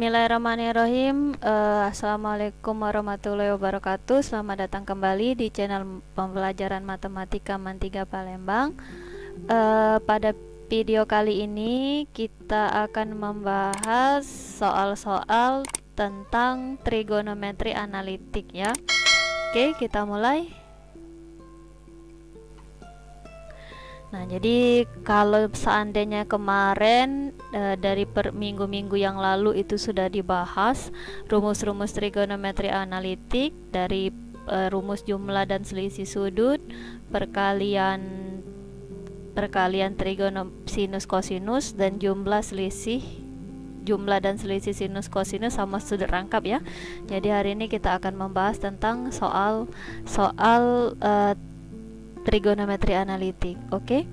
Bismillahirrahmanirrahim. Assalamualaikum warahmatullahi wabarakatuh. Selamat datang kembali di channel pembelajaran matematika MAN 3 Palembang. Pada video kali ini kita akan membahas soal-soal tentang trigonometri analitik ya. Oke, kita mulai. Nah, jadi kalau seandainya kemarin dari minggu-minggu yang lalu itu sudah dibahas rumus-rumus trigonometri analitik dari rumus jumlah dan selisih sudut, perkalian sinus kosinus, dan jumlah dan selisih sinus kosinus sama sudut rangkap ya. Jadi hari ini kita akan membahas tentang soal trigonometri analitik. Oke,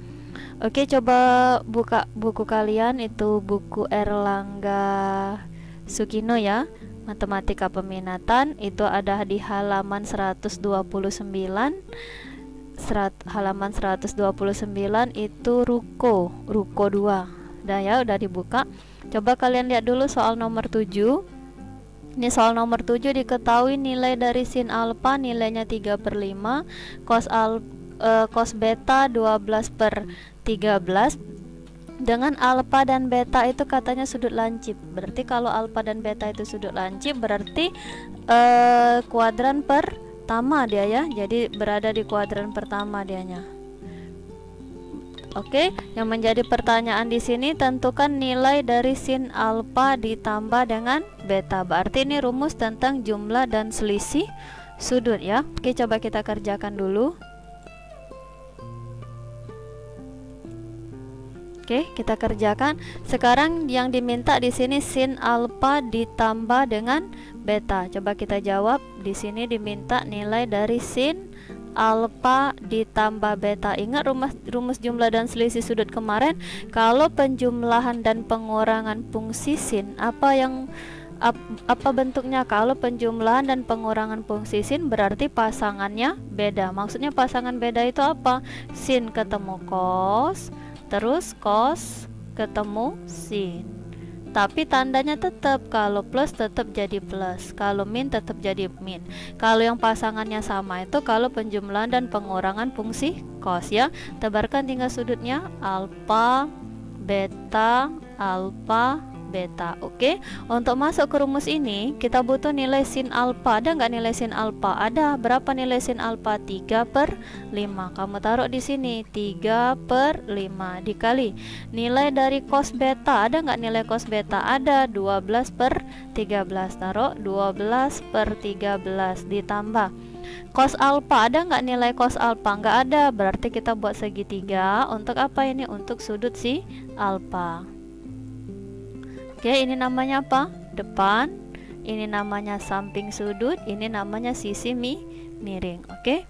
coba buka buku kalian, itu buku Erlangga Sukino ya, matematika peminatan. Itu ada di halaman 129. Halaman 129 itu ruko 2. Udah dibuka. Coba kalian lihat dulu soal nomor 7. Ini soal nomor 7, diketahui nilai dari sin alfa nilainya 3/5, cos beta 12/13, dengan alfa dan beta itu katanya sudut lancip. Berarti kalau alfa dan beta itu sudut lancip, berarti kuadran pertama dia ya. Jadi berada di kuadran pertama dianya. Oke, yang menjadi pertanyaan di sini, tentukan nilai dari sin alfa ditambah dengan beta. Berarti ini rumus tentang jumlah dan selisih sudut ya. Oke, coba kita kerjakan dulu. Oke, kita kerjakan. Sekarang yang diminta di sini sin alfa ditambah dengan beta. Coba kita jawab. Di sini diminta nilai dari sin alfa ditambah beta. Ingat rumus jumlah dan selisih sudut kemarin, kalau penjumlahan dan pengurangan fungsi sin, apa bentuknya? Kalau penjumlahan dan pengurangan fungsi sin berarti pasangannya beda. Maksudnya pasangan beda itu apa? Sin ketemu cos, terus cos ketemu sin. Tapi tandanya tetap, kalau plus tetap jadi plus, kalau min tetap jadi min. Kalau yang pasangannya sama itu kalau penjumlahan dan pengurangan fungsi cos ya. Tebarkan tinggal sudutnya alfa, beta, alfa, beta. Oke, untuk masuk ke rumus ini kita butuh nilai sin alfa. Ada nggak nilai sin alfa? Ada. Berapa nilai sin alfa? 3/5. Kamu taruh di sini 3/5 dikali nilai dari cos beta. Ada nggak nilai cos beta? Ada. 12/13. Taruh 12/13 ditambah cos alfa. Ada nggak nilai cos alfa? Nggak ada. Berarti kita buat segitiga. Untuk apa ini? Untuk sudut si alfa. Oke, ini namanya apa? Depan. Ini namanya samping sudut. Ini namanya sisi miring. Oke.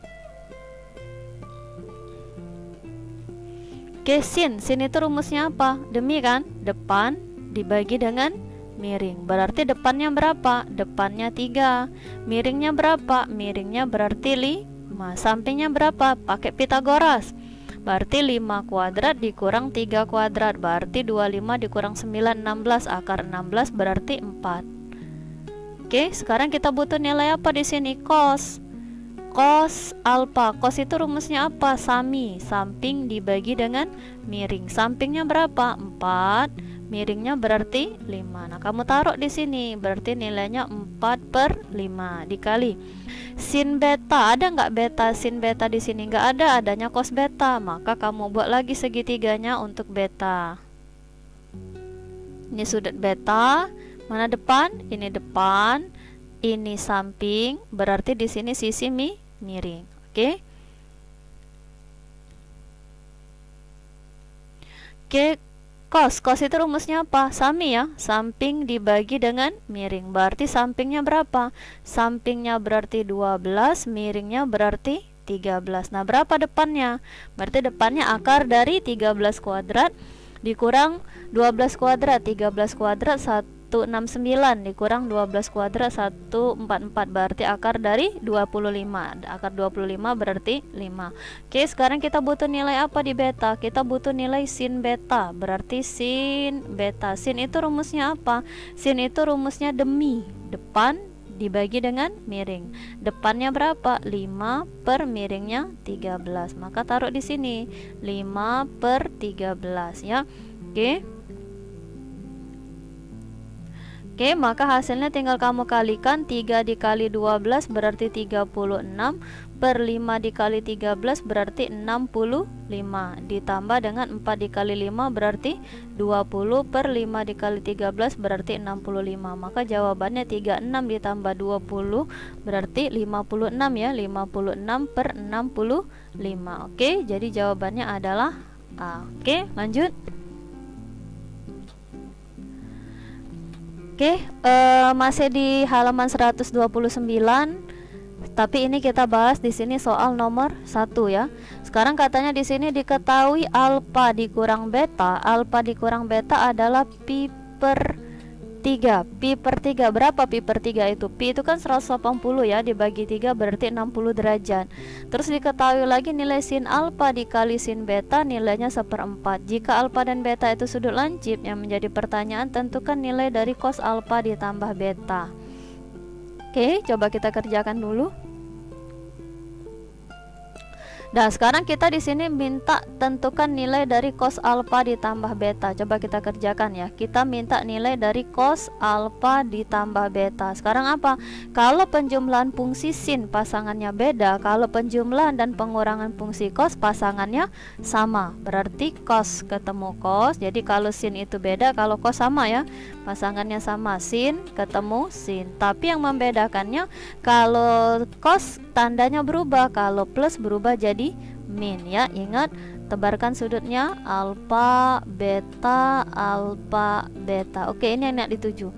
Oke, sin itu rumusnya apa? Demi kan? Depan dibagi dengan miring. Berarti depannya berapa? Depannya 3. Miringnya berapa? Miringnya berarti 5. Sampingnya berapa? Pakai Pitagoras. Berarti 5 kuadrat dikurang 3 kuadrat, berarti 25 dikurang 9, 16. Akar 16 berarti 4. Oke, sekarang kita butuh nilai apa di sini? Cos alfa. Cos itu rumusnya apa? Sami, samping dibagi dengan miring. Sampingnya berapa? 4. Miringnya berarti 5. Nah, kamu taruh di sini, berarti nilainya 4/5 dikali sin beta. Ada nggak beta? Sin beta di sini nggak ada, adanya cos beta. Maka kamu buat lagi segitiganya untuk beta. Ini sudut beta. Mana depan? Ini depan. Ini samping. Berarti di sini sisi miring. Oke. Cos itu rumusnya apa? Sami ya, samping dibagi dengan miring. Berarti sampingnya berapa? Sampingnya berarti 12, miringnya berarti 13. Nah, berapa depannya? Berarti depannya akar dari 13 kuadrat dikurang 12 kuadrat. 13 kuadrat 169 dikurang 12 kuadrat 144, berarti akar dari 25. Akar 25 berarti 5. Oke, sekarang kita butuh nilai apa di beta? Kita butuh nilai sin beta, berarti sin beta. Sin itu rumusnya apa? Sin itu rumusnya demi, depan dibagi dengan miring. Depannya berapa? 5 per miringnya 13. Maka taruh di sini 5 per 13 ya. Oke. Oke, maka hasilnya tinggal kamu kalikan. 3 dikali 12 berarti 36, per 5 dikali 13 berarti 65, ditambah dengan 4 dikali 5 berarti 20, per 5 dikali 13 berarti 65. Maka jawabannya 36 ditambah 20 berarti 56 ya, 56 per 65. Oke, jadi jawabannya adalah A. Oke, lanjut. Oke, masih di halaman 129. Tapi ini kita bahas di sini soal nomor 1 ya. Sekarang katanya di sini diketahui alfa dikurang beta. Alfa dikurang beta adalah pi per 3. Pi per 3 berapa pi per 3 itu? Pi itu kan 180 ya, dibagi 3 berarti 60 derajat. Terus diketahui lagi nilai sin alfa dikali sin beta nilainya 1/4. Jika alfa dan beta itu sudut lancip, yang menjadi pertanyaan tentukan nilai dari cos alfa ditambah beta. Oke, coba kita kerjakan dulu. Nah, sekarang kita di sini minta tentukan nilai dari cos alfa ditambah beta. Coba kita kerjakan ya. Kita minta nilai dari cos alfa ditambah beta. Sekarang apa? Kalau penjumlahan fungsi sin pasangannya beda, kalau penjumlahan dan pengurangan fungsi cos pasangannya sama. Berarti cos ketemu cos. Jadi kalau sin itu beda, kalau cos sama ya. Pasangannya sama, sin ketemu sin. Tapi yang membedakannya kalau cos tandanya berubah, kalau plus berubah jadi min ya. Ingat, tebarkan sudutnya alfa beta alfa beta. Oke, ini yang nak dituju.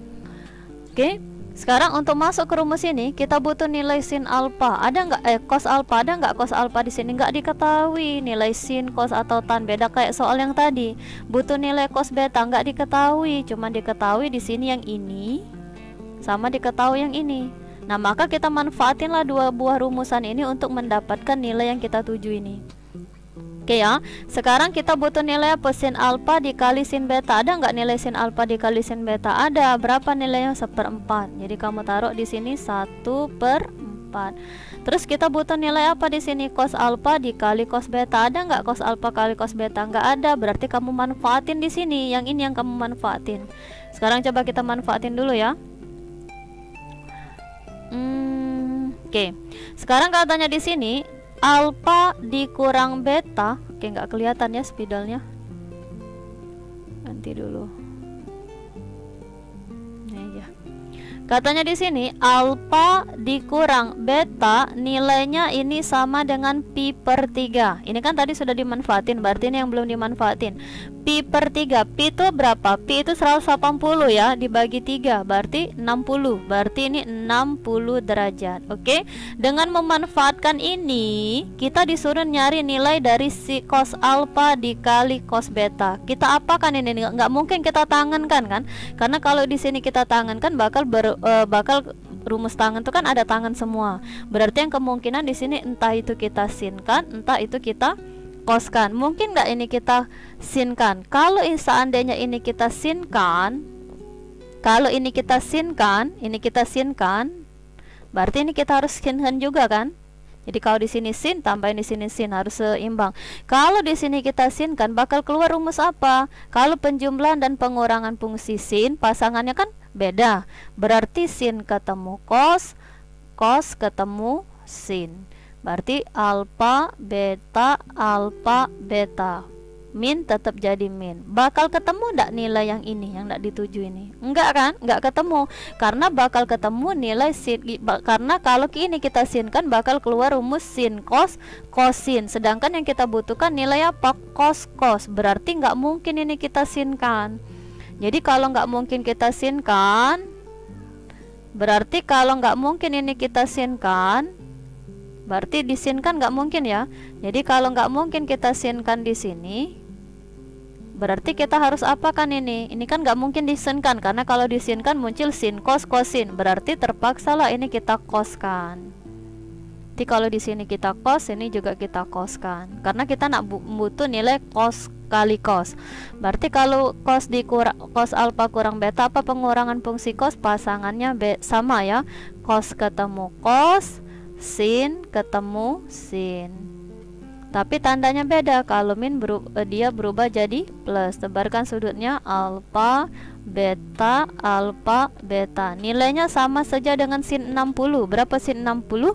Oke, sekarang untuk masuk ke rumus ini kita butuh nilai sin alfa. Ada nggak cos alfa? Ada nggak cos alfa di sini? Nggak diketahui nilai sin, cos atau tan. Beda kayak soal yang tadi. Butuh nilai cos beta, nggak diketahui. Cuma diketahui di sini yang ini sama diketahui yang ini. Nah, maka kita manfaatinlah dua buah rumusan ini untuk mendapatkan nilai yang kita tuju ini. Oke ya, sekarang kita butuh nilai apa? Sin alfa dikali sin beta. Ada nggak nilai sin alfa dikali sin beta? Ada. Berapa nilainya? 1/4. Jadi kamu taruh di sini 1/4. Terus kita butuh nilai apa di sini? Cos alfa dikali cos beta. Ada nggak cos alfa kali cos beta? Nggak ada. Berarti kamu manfaatin di sini. Yang ini yang kamu manfaatin. Sekarang coba kita manfaatin dulu ya. Oke, sekarang katanya di sini alfa dikurang beta. Oke, nggak kelihatan ya spidolnya. Ganti dulu. Ini ya. Katanya di sini alfa dikurang beta nilainya ini sama dengan pi per 3. Ini kan tadi sudah dimanfaatin, berarti ini yang belum dimanfaatin. Pi per 3, pi itu berapa? Pi itu 180 ya, dibagi 3 berarti 60. Berarti ini 60 derajat. Oke, dengan memanfaatkan ini kita disuruh nyari nilai dari si cos alfa dikali cos beta. Kita apakan ini? Nggak mungkin kita tangankan kan? Karena kalau di sini kita tangankan bakal rumus tangan itu kan ada tangan semua. Berarti yang kemungkinan di sini entah itu kita sinkan, entah itu kita koskan. Mungkin nggak ini kita sinkan? Kalau seandainya ini kita sinkan, ini kita sinkan, berarti ini kita harus sinkan juga kan? Jadi kalau di sini sin tambahin di sini sin, harus seimbang. Kalau di sini kita sinkan bakal keluar rumus apa? Kalau penjumlahan dan pengurangan fungsi sin pasangannya kan beda. Berarti sin ketemu cos, cos ketemu sin. Berarti alfa beta min tetap jadi min. Bakal ketemu ndak nilai yang ini yang ndak dituju ini? Enggak kan? Enggak ketemu. Karena bakal ketemu nilai sin. Karena kalau ini kita sinkan bakal keluar rumus sin cos kosin. Sedangkan yang kita butuhkan nilai apa? Cos cos. Berarti nggak mungkin ini kita sinkan. Jadi kalau nggak mungkin kita sinkan, berarti kalau nggak mungkin ini kita sinkan, berarti disinkan nggak mungkin ya. Jadi kalau nggak mungkin kita sinkan di sini, Berarti kita harus apakan ini? Ini kan nggak mungkin disinkan, karena kalau disinkan muncul sin, cos, kosin. Berarti terpaksalah ini kita koskan. Jadi kalau di sini kita cos, ini juga kita koskan. Karena kita nak butuh nilai cos kali cos. Berarti kalau cos alfa kurang beta, apa pengurangan fungsi cos? Pasangannya sama ya. Cos ketemu cos, sin ketemu sin. Tapi tandanya beda. Kalau min dia berubah jadi plus. Tebarkan sudutnya alfa beta alfa beta. Nilainya sama saja dengan sin 60. Berapa sin 60?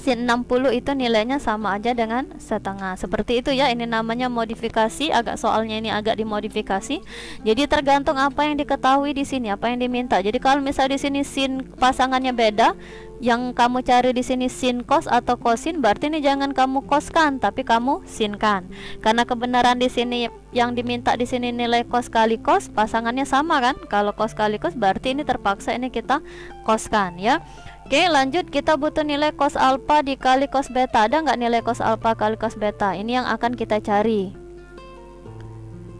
Sin 60 itu nilainya sama aja dengan setengah. Seperti itu ya. Ini namanya modifikasi. Soalnya ini agak dimodifikasi. Jadi tergantung apa yang diketahui di sini, apa yang diminta. Jadi kalau misal di sini sin pasangannya beda, yang kamu cari di sini sin cos atau kosin, berarti ini jangan kamu koskan, tapi kamu sinkan. Karena kebenaran di sini yang diminta di sini nilai cos kali cos, pasangannya sama kan? Kalau cos kali cos berarti ini terpaksa ini kita koskan ya. Oke, lanjut, kita butuh nilai cos alfa dikali cos beta. Ada nggak nilai cos alfa kali cos beta? Ini yang akan kita cari.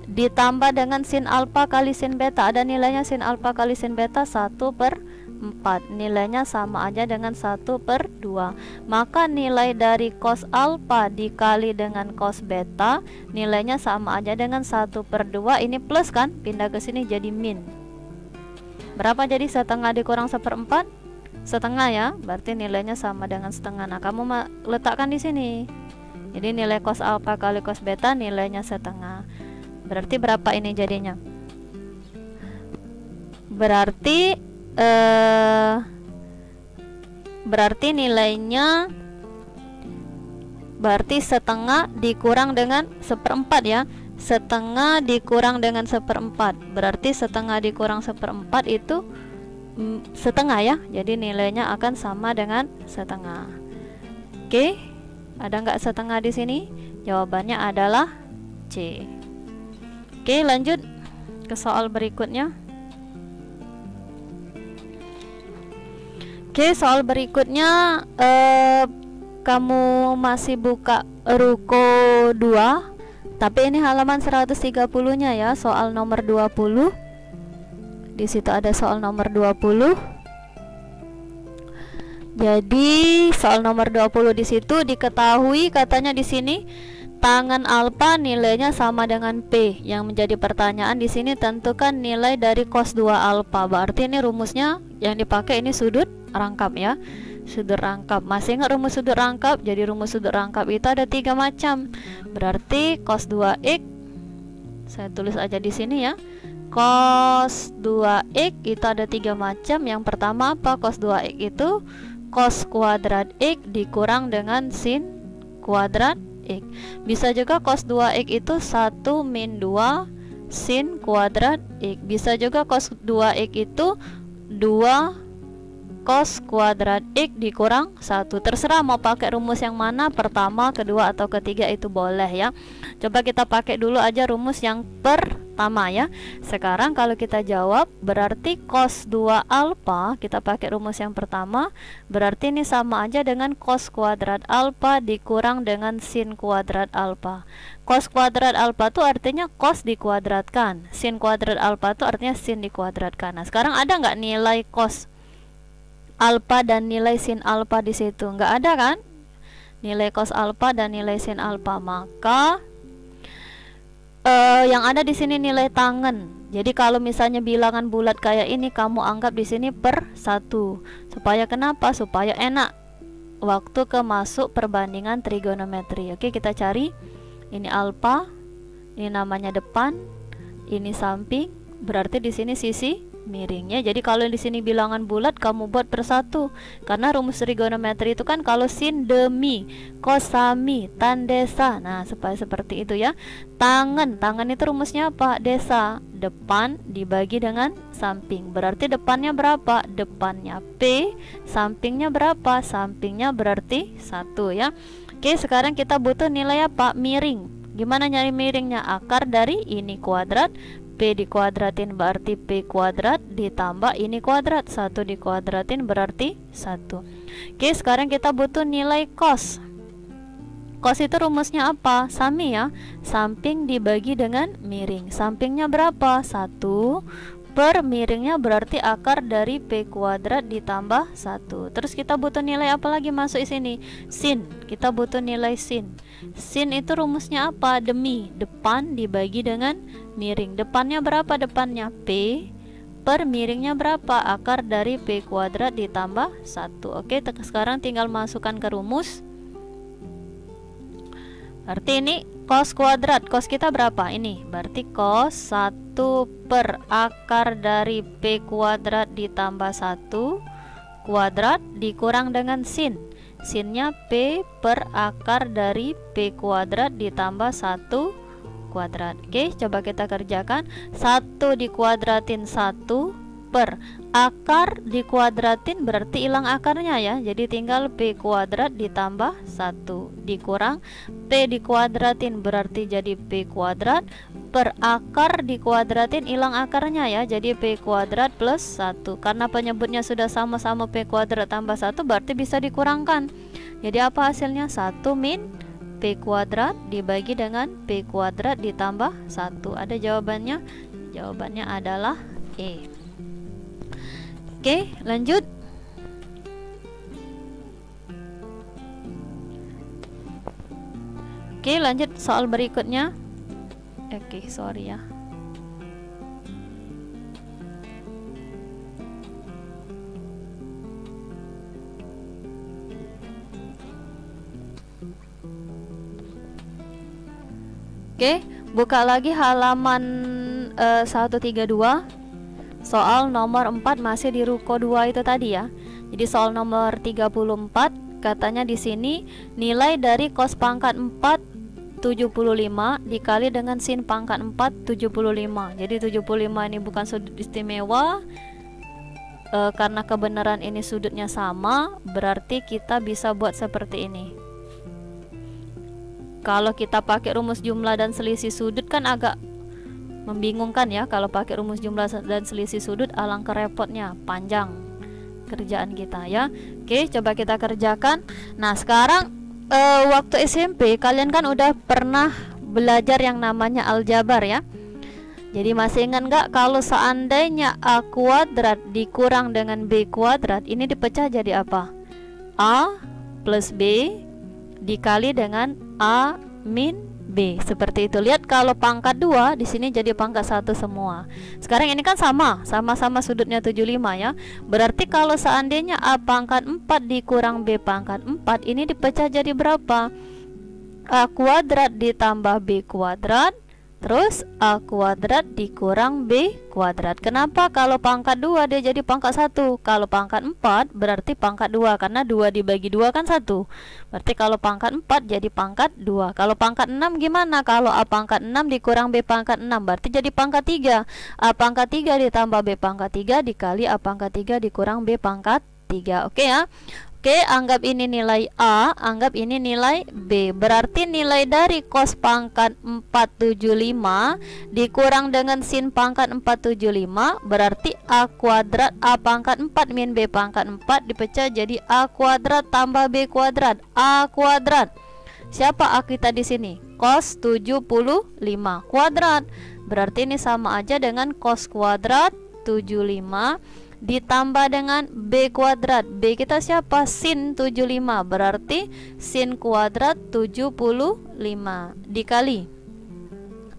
Ditambah dengan sin alfa kali sin beta. Ada nilainya sin alfa kali sin beta 1/4. Nilainya sama aja dengan 1/2. Maka nilai dari cos alfa dikali dengan cos beta nilainya sama aja dengan 1/2. Ini plus kan? Pindah ke sini jadi min. Berapa jadi setengah dikurang 1/4? Setengah ya. Berarti nilainya sama dengan setengah. Nah, kamu letakkan di sini. Jadi nilai cos alfa kali cos beta nilainya setengah. Berarti berapa ini jadinya? Berarti nilainya setengah dikurang dengan 1/4 ya. Setengah dikurang dengan 1/4. Berarti setengah dikurang 1/4 itu setengah ya. Jadi nilainya akan sama dengan setengah. Oke, ada nggak setengah di sini? Jawabannya adalah C. Oke, lanjut ke soal berikutnya. Oke, soal berikutnya kamu masih buka ruko 2, tapi ini halaman 130-nya ya, soal nomor 20. Di situ ada soal nomor 20. Jadi soal nomor 20 di situ diketahui katanya di sini tangan alfa nilainya sama dengan P. Yang menjadi pertanyaan di sini tentukan nilai dari cos 2 alfa. Berarti ini rumusnya yang dipakai ini sudut rangkap ya. Sudut rangkap. Masih ingat rumus sudut rangkap? Jadi rumus sudut rangkap itu ada 3 macam. Berarti cos 2x, saya tulis aja di sini ya. Cos 2x itu ada 3 macam. Yang pertama apa? Cos 2x itu cos kuadrat x dikurang dengan sin kuadrat x. Bisa juga cos 2x itu 1 min 2 sin kuadrat x. Bisa juga cos 2x itu 2 cos kuadrat x dikurang 1. Terserah mau pakai rumus yang mana, pertama, kedua, atau ketiga itu boleh ya. Coba kita pakai dulu aja rumus yang pertama ya. Sekarang kalau kita jawab, berarti cos 2 alfa, kita pakai rumus yang pertama, berarti ini sama aja dengan cos kuadrat alfa dikurang dengan sin kuadrat alfa. Cos kuadrat alfa itu artinya cos dikuadratkan, sin kuadrat alfa itu artinya sin dikuadratkan. Nah, sekarang ada nggak nilai cos alfa dan nilai sin alfa di situ? Nggak ada kan? Nilai cos alfa dan nilai sin alfa. Maka yang ada di sini nilai tangen. Jadi kalau misalnya bilangan bulat kayak ini, kamu anggap di sini per 1. Supaya kenapa? Supaya enak waktu ke masuk perbandingan trigonometri. Oke, kita cari. Ini alfa, ini namanya depan, ini samping. Berarti di sini sisi miringnya. Jadi kalau di sini bilangan bulat kamu buat per 1. Karena rumus trigonometri itu kan kalau sin demi, cos sami, tan desa. Nah, supaya seperti itu ya. Tangan itu rumusnya apa? Desa. Depan dibagi dengan samping. Berarti depannya berapa? Depannya P, sampingnya berapa? Sampingnya berarti 1 ya. Oke, sekarang kita butuh nilai apa? Miring. Gimana nyari miringnya? Akar dari ini kuadrat, P dikuadratin berarti P kuadrat, ditambah ini kuadrat, 1 dikuadratin berarti 1. Oke, sekarang kita butuh nilai cos. Cos itu rumusnya apa? Sami ya. Samping dibagi dengan miring. Sampingnya berapa? 1 per miringnya berarti akar dari P kuadrat ditambah 1. Terus kita butuh nilai apa lagi masuk di sini? Sin. Kita butuh nilai sin. Sin itu rumusnya apa? Demi. Depan dibagi dengan miring. Depannya berapa depannya? P per miringnya berapa? Akar dari P kuadrat ditambah 1. Oke, sekarang tinggal masukkan ke rumus. Berarti ini cos kuadrat. Cos kita berapa? Ini berarti cos 1 per akar dari P kuadrat ditambah 1 kuadrat dikurang dengan sin. Sinnya P per akar dari P kuadrat ditambah 1 kuadrat. Oke, coba kita kerjakan. 1 dikuadratin 1 per akar dikuadratin berarti hilang akarnya ya. Jadi tinggal P kuadrat ditambah 1 dikurang P dikuadratin berarti jadi P kuadrat per akar dikuadratin hilang akarnya ya. Jadi P kuadrat plus 1. Karena penyebutnya sudah sama-sama P kuadrat tambah 1 berarti bisa dikurangkan. Jadi apa hasilnya? 1 min P kuadrat dibagi dengan P kuadrat ditambah 1. Ada jawabannya? Jawabannya adalah E. Oke, lanjut. Oke, lanjut soal berikutnya. Oke, sorry ya. Oke, buka lagi halaman 132. Soal nomor 4 masih di ruko 2 itu tadi ya. Jadi soal nomor 34 katanya di sini nilai dari cos pangkat 4 75 dikali dengan sin pangkat 4 75. Jadi 75 ini bukan sudut istimewa. Karena kebenaran ini sudutnya sama, berarti kita bisa buat seperti ini. Kalau kita pakai rumus jumlah dan selisih sudut kan agak membingungkan ya. Kalau pakai rumus jumlah dan selisih sudut alangkah repotnya, panjang kerjaan kita ya. Oke, coba kita kerjakan. Nah, sekarang waktu SMP kalian kan udah pernah belajar yang namanya aljabar ya. Jadi masih ingat nggak kalau seandainya A kuadrat dikurang dengan B kuadrat, ini dipecah jadi apa? A plus B dikali dengan A min B. Seperti itu. Lihat kalau pangkat 2 di sini jadi pangkat 1 semua. Sekarang ini kan sama-sama sudutnya 75 ya. Berarti kalau seandainya A pangkat 4 dikurang B pangkat 4, ini dipecah jadi berapa? A kuadrat ditambah B kuadrat terus A kuadrat dikurang B kuadrat. Kenapa? Kalau pangkat 2 dia jadi pangkat 1. Kalau pangkat 4 berarti pangkat 2. Karena 2 dibagi 2 kan 1. Berarti kalau pangkat 4 jadi pangkat 2. Kalau pangkat 6 gimana? Kalau A pangkat 6 dikurang B pangkat 6 berarti jadi pangkat 3. A pangkat 3 ditambah B pangkat 3 dikali A pangkat 3 dikurang B pangkat 3. Oke ya. Oke, anggap ini nilai A, anggap ini nilai B. Berarti nilai dari cos pangkat 475 dikurang dengan sin pangkat 475 berarti A kuadrat A pangkat 4 min B pangkat 4 dipecah jadi A kuadrat tambah B kuadrat. A kuadrat. Siapa A kita di sini? Cos 75 kuadrat. Berarti ini sama aja dengan cos kuadrat 75 ditambah dengan B kuadrat. B kita siapa? Sin 75. Berarti sin kuadrat 75 dikali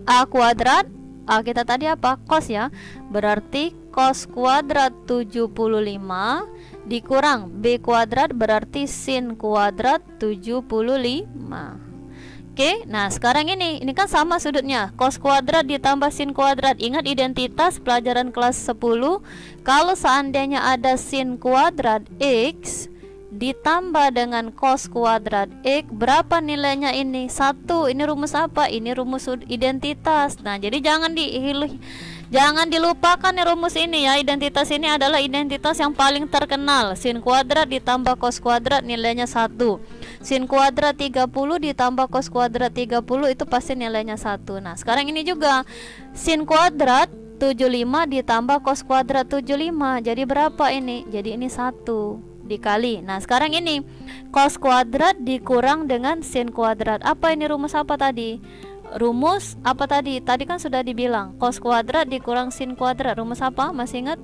A kuadrat. A kita tadi apa? Cos ya. Berarti cos kuadrat 75 dikurang B kuadrat berarti sin kuadrat 75. Oke, nah sekarang ini kan sama sudutnya. Cos kuadrat ditambah sin kuadrat. Ingat identitas pelajaran kelas 10. Kalau seandainya ada sin kuadrat X ditambah dengan cos kuadrat X, berapa nilainya ini? 1. Ini rumus apa? Ini rumus identitas. Nah, jadi jangan dilupakan nih rumus ini ya. Identitas ini adalah identitas yang paling terkenal. Sin kuadrat ditambah cos kuadrat nilainya 1. Sin kuadrat 30 ditambah cos kuadrat 30 itu pasti nilainya 1. Nah, sekarang ini juga sin kuadrat 75 ditambah cos kuadrat 75. Jadi berapa ini? Jadi ini 1. dikali. Nah sekarang ini cos kuadrat dikurang dengan sin kuadrat. Apa ini rumus apa tadi? Rumus apa tadi? Tadi kan sudah dibilang cos kuadrat dikurang sin kuadrat. Rumus apa? Masih ingat?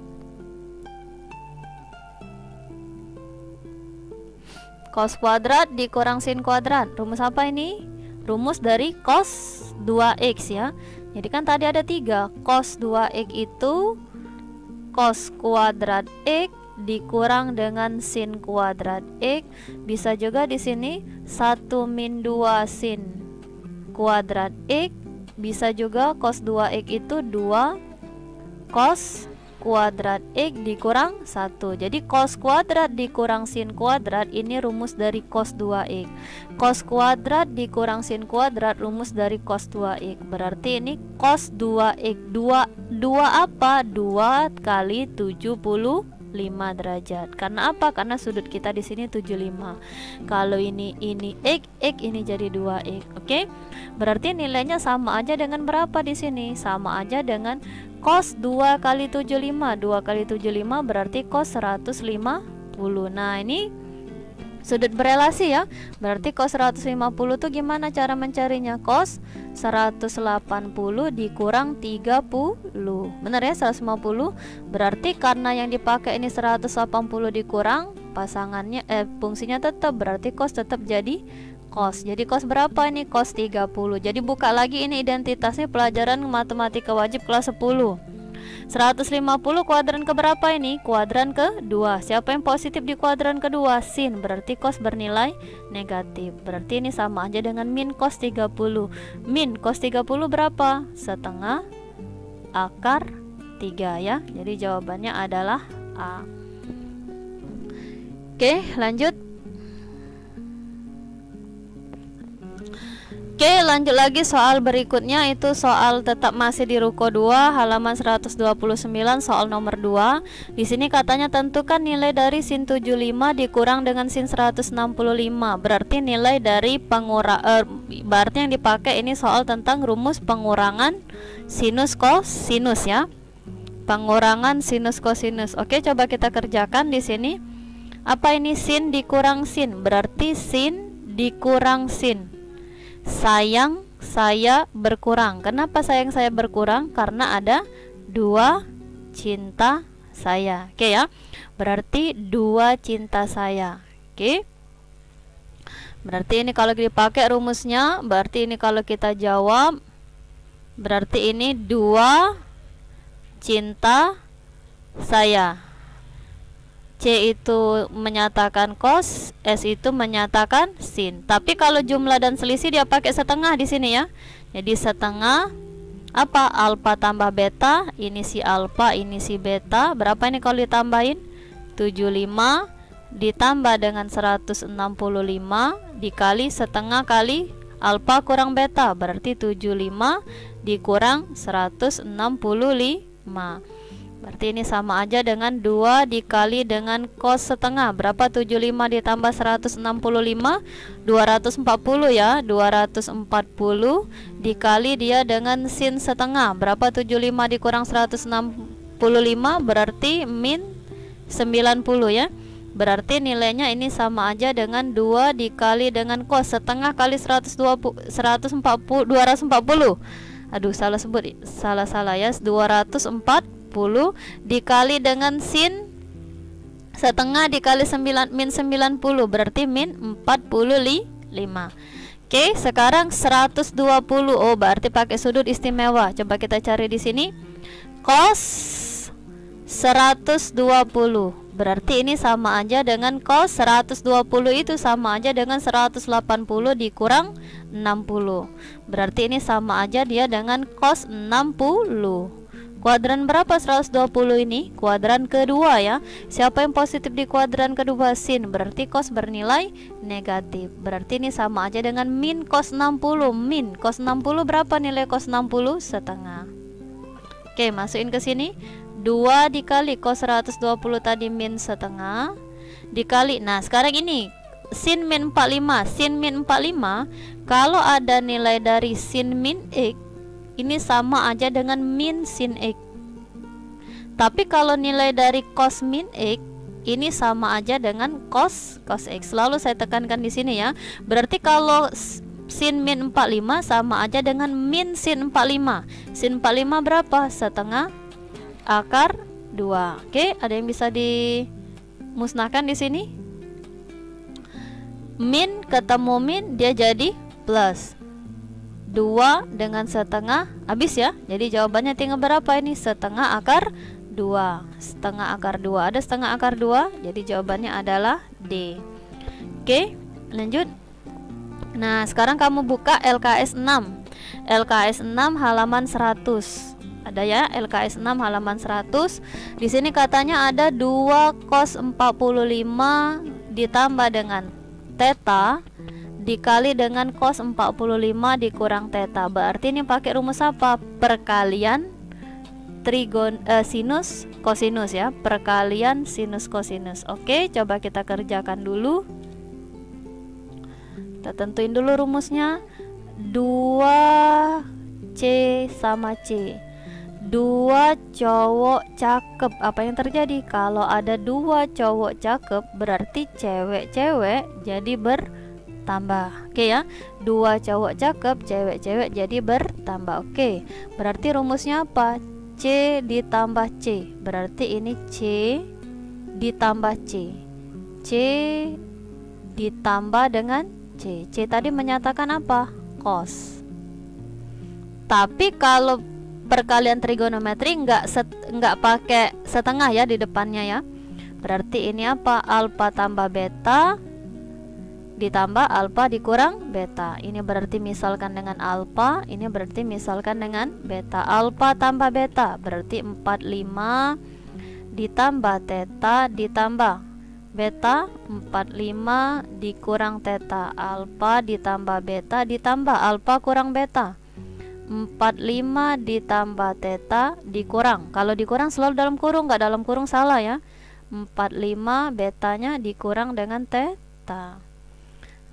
Cos kuadrat dikurang sin kuadrat. Rumus apa ini? Rumus dari cos 2x ya. Jadi kan tadi ada 3. Cos 2x itu cos kuadrat x dikurang dengan sin kuadrat x. Bisa juga di sini 1 min 2 sin kuadrat x. Bisa juga cos 2x itu 2 cos kuadrat x dikurang 1. Jadi cos kuadrat dikurang sin kuadrat ini rumus dari cos 2x. Cos kuadrat dikurang sin kuadrat rumus dari cos 2x. Berarti ini cos 2x 2 apa? 2 kali 75 derajat. Karena apa? Karena sudut kita di sini 75. Kalau ini x ini jadi 2x. Oke? Berarti nilainya sama aja dengan berapa di sini? Sama aja dengan cos 2 kali 75. 2 kali 75 berarti cos 150. Nah ini sudut berelasi ya. Berarti cos 150 tuh gimana cara mencarinya? Cos 180 dikurang 30. Benar ya, 150. Berarti karena yang dipakai ini 180 dikurang, pasangannya fungsinya tetap, berarti cos tetap jadi cos. Jadi cos berapa ini? Cos 30. Jadi buka lagi ini identitasnya pelajaran matematika wajib kelas 10. 150 kuadran ke berapa ini? Kuadran ke-2. Siapa yang positif di kuadran kedua? Sin. Berarti cos bernilai negatif. Berarti ini sama aja dengan min cos 30. Min cos 30 berapa? Setengah akar 3 ya. Jadi jawabannya adalah A. Oke, lanjut. Oke, lanjut lagi soal berikutnya, itu soal tetap masih di ruko 2 halaman 129 soal nomor 2. Di sini katanya tentukan nilai dari sin 75 dikurang dengan sin 165. Berarti nilai dari berarti yang dipakai ini soal tentang rumus pengurangan sinus kosinus ya. Pengurangan sinus kosinus. Oke, coba kita kerjakan di sini. Apa ini sin dikurang sin? Berarti sin dikurang sin. Sayang saya berkurang. Kenapa sayang saya berkurang? Karena ada 2 cinta saya. Oke ya. Berarti 2 cinta saya. Oke. Berarti ini kalau dipakai rumusnya, berarti ini kalau kita jawab, berarti ini 2 cinta saya. C itu menyatakan cos, S itu menyatakan sin. Tapi kalau jumlah dan selisih dia pakai setengah di sini ya. Jadi setengah apa? Alfa tambah beta. Ini si alfa, ini si beta. Berapa ini kalau ditambahin? 75 ditambah dengan 165 dikali setengah kali alfa kurang beta. Berarti 75 dikurang 165. Berarti ini sama aja dengan 2 dikali dengan cos setengah. Berapa 75 ditambah 165? 240 ya. 240 dikali dia dengan sin setengah. Berapa 75 dikurang 165? Berarti min 90 ya. Berarti nilainya ini sama aja dengan 2 dikali dengan cos setengah kali 240. Aduh, salah sebut. Salah ya. 240 dikali dengan sin setengah dikali min 90 berarti min 45. Oke, sekarang 120. Oh, berarti pakai sudut istimewa. Coba kita cari di sini. Cos 120. Berarti ini sama aja dengan cos 120 itu sama aja dengan 180 dikurang 60. Berarti ini sama aja dia dengan cos 60. Kuadran berapa 120 ini? Kuadran kedua ya. Siapa yang positif di kuadran kedua? Sin. Berarti cos bernilai negatif. Berarti ini sama aja dengan min cos 60. Min cos 60 berapa nilai cos 60? Setengah. Oke, masukin ke sini. 2 dikali cos 120 tadi min setengah dikali. Nah, sekarang ini sin min 45. Sin min 45 kalau ada nilai dari sin min x ini sama aja dengan min sin x. Tapi kalau nilai dari cos min x ini sama aja dengan cos X. Selalu saya tekankan di sini ya. Berarti kalau sin min 45 sama aja dengan min sin 45. Sin 45 berapa? Setengah akar 2. Oke, ada yang bisa dimusnahkan di sini? Min ketemu min, dia jadi plus 2 dengan setengah, habis ya. Jadi jawabannya tinggal berapa ini? Setengah akar 2. Setengah akar 2. Ada setengah akar 2, jadi jawabannya adalah D. Oke, lanjut. Nah, sekarang kamu buka LKS 6. LKS 6 halaman 100. Ada ya, LKS 6 halaman 100. Di sini katanya ada 2 cos 45 ditambah dengan theta dikali dengan cos 45 dikurang theta. Berarti ini pakai rumus apa? Perkalian sinus kosinus ya. Perkalian sinus kosinus. Oke, coba kita kerjakan dulu. Kita tentuin dulu rumusnya. 2C sama C. 2 cowok cakep. Apa yang terjadi? Kalau ada 2 cowok cakep, berarti cewek-cewek jadi bertambah. Oke ya. 2 cowok cakep, cewek-cewek jadi bertambah. Oke. Berarti rumusnya apa? C ditambah C. Berarti ini C ditambah C. C ditambah dengan C. C tadi menyatakan apa? Cos. Tapi kalau perkalian trigonometri nggak pakai setengah ya di depannya ya. Berarti ini apa? Alfa tambah beta ditambah alfa dikurang beta. Ini berarti misalkan dengan alfa, ini berarti misalkan dengan beta. Alfa tambah beta berarti 45 ditambah theta ditambah beta 45 dikurang theta. Alfa ditambah beta ditambah alfa kurang beta. 45 ditambah theta dikurang. Kalau dikurang selalu dalam kurung, nggak dalam kurung salah ya. 45 betanya dikurang dengan theta.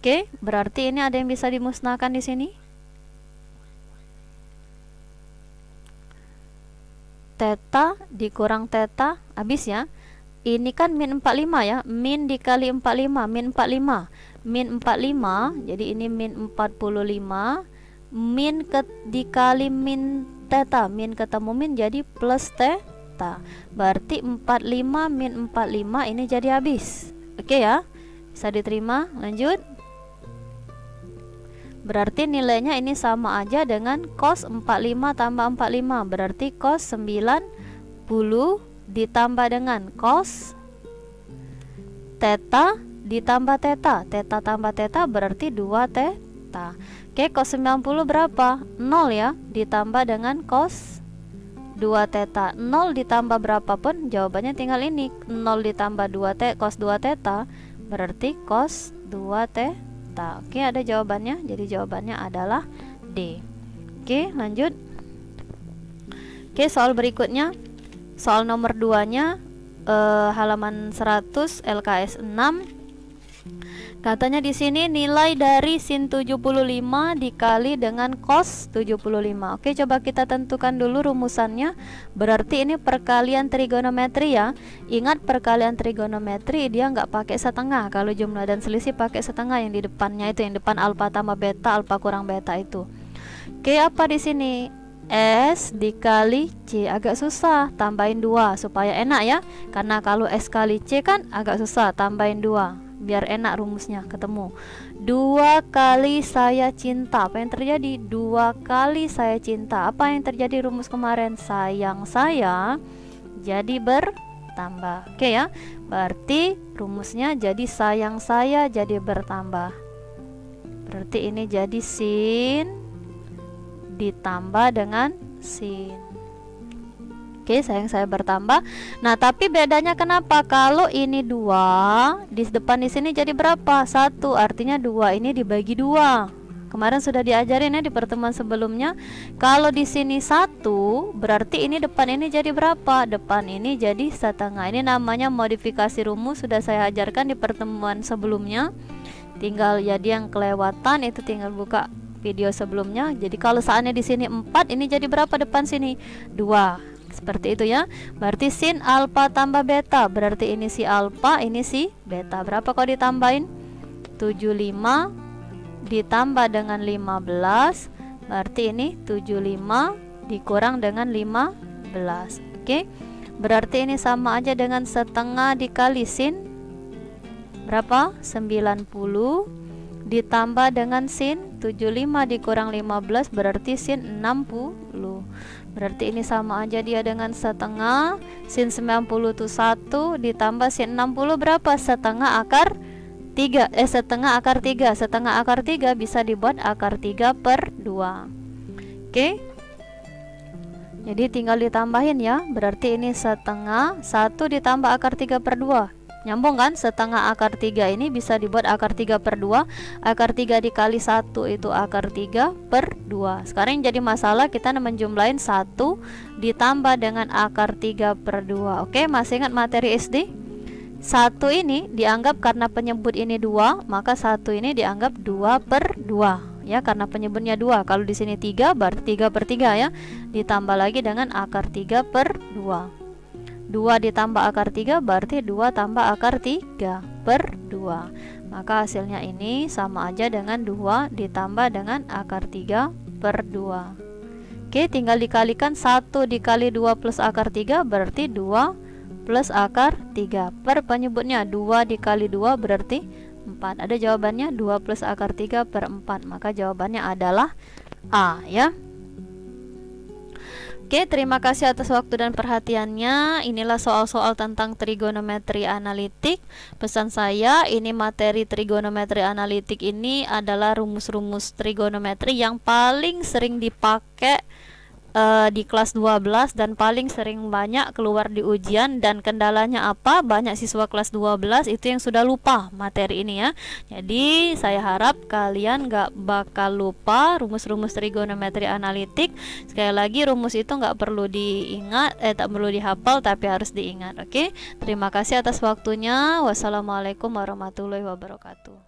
Oke, berarti ini ada yang bisa dimusnahkan di sini. Theta dikurang theta, habis ya. Ini kan min 45 ya. Min dikali 45, min 45. Min 45, jadi ini min 45. Min dikali min theta, min ketemu min jadi plus theta. Berarti 45 min 45 ini jadi habis. Oke ya, bisa diterima. Lanjut. Berarti nilainya ini sama aja dengan cos 45 tambah 45. Berarti cos 90 ditambah dengan cos theta ditambah theta. Theta tambah theta berarti 2 theta. Oke, cos 90 berapa? 0 ya, ditambah dengan cos 2 theta. 0 ditambah berapapun jawabannya tinggal ini. 0 ditambah 2 cos 2 theta berarti cos 2 theta. Oke, ada jawabannya. Jadi jawabannya adalah D. Oke, lanjut. Oke, soal berikutnya. Soal nomor 2-nya halaman 100 LKS 6. Katanya di sini nilai dari sin 75 dikali dengan cos 75. Oke, coba kita tentukan dulu rumusannya. Berarti ini perkalian trigonometri ya. Ingat perkalian trigonometri dia nggak pakai setengah. Kalau jumlah dan selisih pakai setengah, yang di depannya itu, yang depan alfa tambah beta, alfa kurang beta itu. Oke, apa di sini? S dikali C, agak susah, tambahin 2 supaya enak ya. Karena kalau S kali C kan agak susah, tambahin 2 biar enak rumusnya ketemu. 2 kali saya cinta, apa yang terjadi? 2 kali saya cinta, apa yang terjadi rumus kemarin? Sayang saya jadi bertambah. Oke ya, berarti rumusnya jadi sayang saya jadi bertambah. Berarti ini jadi sin ditambah dengan sin. Oke, sayang saya bertambah. Nah, tapi bedanya kenapa? Kalau ini 2, di depan di sini jadi berapa? 1, artinya 2 ini dibagi 2. Kemarin sudah diajarin ya di pertemuan sebelumnya. Kalau di sini 1, berarti ini depan ini jadi berapa? Depan ini jadi setengah. Ini namanya modifikasi rumus, sudah saya ajarkan di pertemuan sebelumnya. Tinggal jadi yang kelewatan itu tinggal buka video sebelumnya. Jadi kalau saatnya di sini 4, ini jadi berapa depan sini? 2. Seperti itu ya. Berarti sin alfa tambah beta, berarti ini si alfa, ini si beta. Berapa kalau ditambahin? 75 ditambah dengan 15, berarti ini 75 dikurang dengan 15. Oke. Berarti ini sama aja dengan setengah dikali sin berapa? 90 ditambah dengan sin 75 dikurang 15, berarti sin 60. Berarti ini sama aja dia dengan setengah. Sin 90 itu 1 ditambah sin 60 berapa? Setengah akar 3. Setengah akar 3. Setengah akar 3 bisa dibuat akar 3 per 2. Oke. Jadi tinggal ditambahin ya. Berarti ini setengah 1 ditambah akar 3 per 2. Nyambung kan? Setengah akar 3 ini bisa dibuat akar 3 per 2. Akar 3 dikali 1 itu akar 3 per 2. Sekarang yang jadi masalah kita menjumlahin 1 ditambah dengan akar 3 per 2. Oke, masih ingat materi SD? 1 ini dianggap karena penyebut ini 2, maka 1 ini dianggap 2 per 2 ya, karena penyebutnya 2. Kalau di sini 3 berarti 3 per 3 ya. Ditambah lagi dengan akar 3 per 2. 2 ditambah akar 3 berarti 2 tambah akar 3 per 2. Maka hasilnya ini sama aja dengan 2 ditambah dengan akar 3 per 2. Oke, tinggal dikalikan 1 dikali 2 plus akar 3 berarti 2 plus akar 3. Per penyebutnya 2 dikali 2 berarti 4. Ada jawabannya 2 plus akar 3 per 4. Maka jawabannya adalah A ya. Oke, terima kasih atas waktu dan perhatiannya. Inilah soal-soal tentang trigonometri analitik. Pesan saya, ini materi trigonometri analitik ini adalah rumus-rumus trigonometri yang paling sering dipakai di kelas 12 dan paling sering banyak keluar di ujian. Dan kendalanya apa? Banyak siswa kelas 12 itu yang sudah lupa materi ini ya. Jadi saya harap kalian gak bakal lupa rumus-rumus trigonometri analitik. Sekali lagi, rumus itu gak perlu diingat, tak perlu dihafal, tapi harus diingat. Oke, terima kasih atas waktunya. Wassalamualaikum warahmatullahi wabarakatuh.